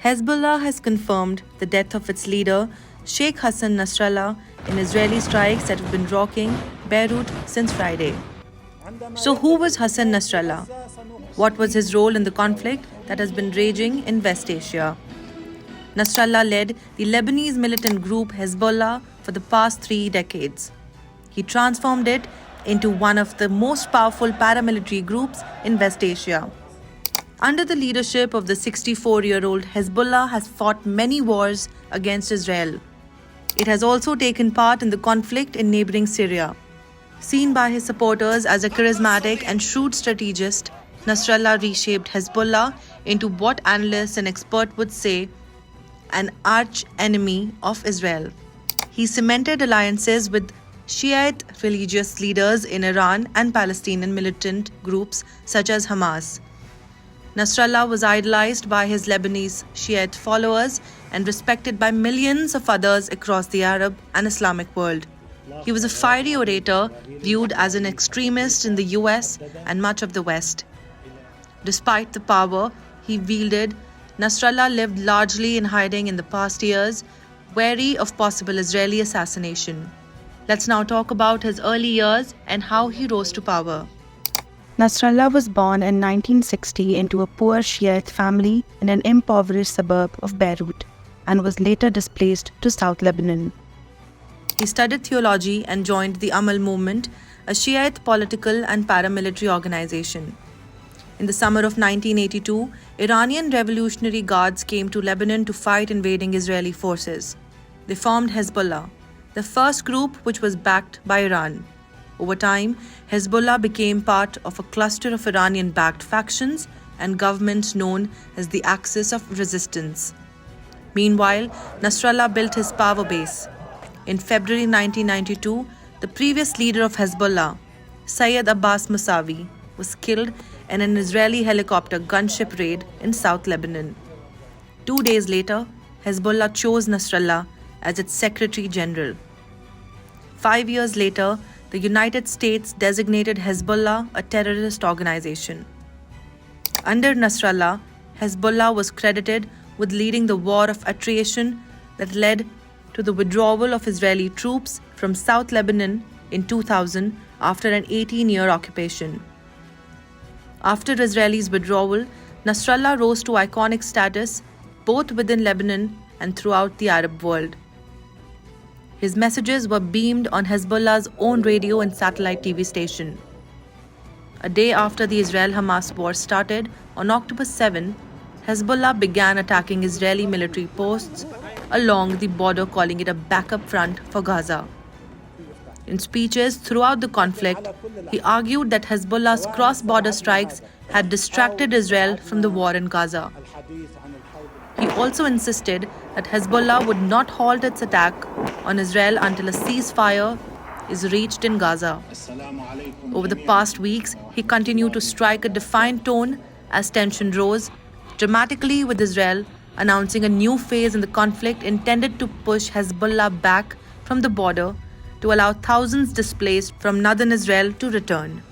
Hezbollah has confirmed the death of its leader, Sheikh Hassan Nasrallah, in Israeli strikes that have been rocking Beirut since Friday. So who was Hassan Nasrallah? What was his role in the conflict that has been raging in West Asia? Nasrallah led the Lebanese militant group Hezbollah for the past 3 decades. He transformed it into one of the most powerful paramilitary groups in West Asia. Under the leadership of the 64-year-old, Hezbollah has fought many wars against Israel. It has also taken part in the conflict in neighboring Syria. Seen by his supporters as a charismatic and shrewd strategist, Nassrallah reshaped Hezbollah into what analysts and experts would say an archenemy of Israel. He cemented alliances with Shiite religious leaders in Iran and Palestinian militant groups such as Hamas. Nassrallah was idolized by his Lebanese Shiite followers and respected by millions of others across the Arab and Islamic world. He was a fiery orator, viewed as an extremist in the US and much of the West. Despite the power he wielded, Nassrallah lived largely in hiding in the past years, wary of possible Israeli assassination. Let's now talk about his early years and how he rose to power. Nassrallah was born in 1960 into a poor Shiite family in an impoverished suburb of Beirut and was later displaced to South Lebanon. He studied theology and joined the Amal movement, a Shiite political and paramilitary organization. In the summer of 1982, Iranian Revolutionary Guards came to Lebanon to fight invading Israeli forces. They formed Hezbollah, the first group which was backed by Iran. Over time, Hezbollah became part of a cluster of Iranian-backed factions and governments known as the Axis of Resistance. Meanwhile, Nassrallah built his power base. In February 1992, the previous leader of Hezbollah, Sayyid Abbas Musawi, was killed in an Israeli helicopter gunship raid in South Lebanon. 2 days later, Hezbollah chose Nassrallah as its Secretary General. 5 years later, the United States designated Hezbollah a terrorist organization. Under Nassrallah, Hezbollah was credited with leading the war of attrition that led to the withdrawal of Israeli troops from South Lebanon in 2000 after an 18-year occupation. After Israelis' withdrawal, Nassrallah rose to iconic status both within Lebanon and throughout the Arab world. His messages were beamed on Hezbollah's own radio and satellite TV station. A day after the Israel-Hamas war started, on October 7, Hezbollah began attacking Israeli military posts along the border, calling it a backup front for Gaza. In speeches throughout the conflict, he argued that Hezbollah's cross-border strikes had distracted Israel from the war in Gaza. He also insisted that Hezbollah would not halt its attack on Israel until a ceasefire is reached in Gaza. Over the past weeks, he continued to strike a defiant tone as tension rose, dramatically with Israel announcing a new phase in the conflict intended to push Hezbollah back from the border to allow thousands displaced from northern Israel to return.